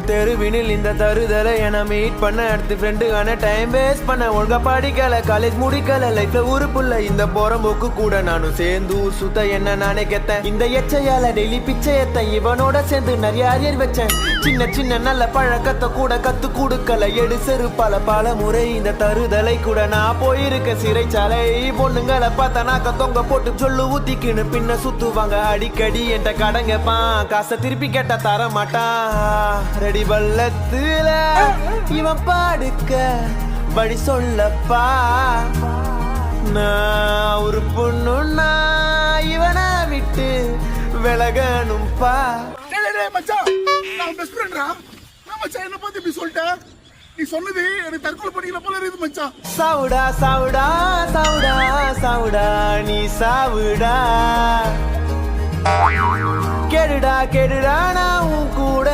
தெருவினில் இந்த தருதலை என மீட் பண்ண அடுத்து ஃப்ரெண்டுக்கான டைம் வேஸ்ட் பண்ண ஒழுங்கா படிக்கல காலேஜ் முடிக்கல லைஃப்ல ஊருக்குள்ள இந்த போறம்போக்கு கூட நானும் சேர்ந்து ஊர் சுத்த என்ன நானே கெத்தேன் இந்த எச்சையால டெய்லி பிச்சை ஏத்தேன் இவனோட சேர்ந்து நிறைய அரியர் வச்சேன் சின்ன சின்ன நல்ல பழக்கத்தை கூட கத்து கொடுக்கல எடு செரு பல முறை இந்த தருதலை கூட நான் போயிருக்க சிறைச்சாலை பொண்ணுங்களை பார்த்தா நாக்க தொங்க போட்டு சொல்லு ஊத்திக்கின்னு பின்ன சுத்துவாங்க அடிக்கடி என்கிட்ட கடங்கப்பான் காசை திருப்பி கேட்டா தர மாட்டான் ரெடி பள்ளத்துல இவன் பாடுக்க வழி சொல்லப்பா நான் ஒரு பொண்ணுன்னா இவனை விட்டு விலகணும்பா. மச்சான் நான் பெஸ்ட் ஃப்ரெண்ட்ரா. நான் மச்சான் என்ன பத்தி இப்படி சொல்லிட்டேன். நீ சொன்னது எனக்கு தற்கொலை பண்ணிக்கல போல இருக்குது மச்சான். சாவுடா சாவுடா சாவுடா சாவுடா நீ சாவுடா கேடுடா கேடுடா நான் உன் கூட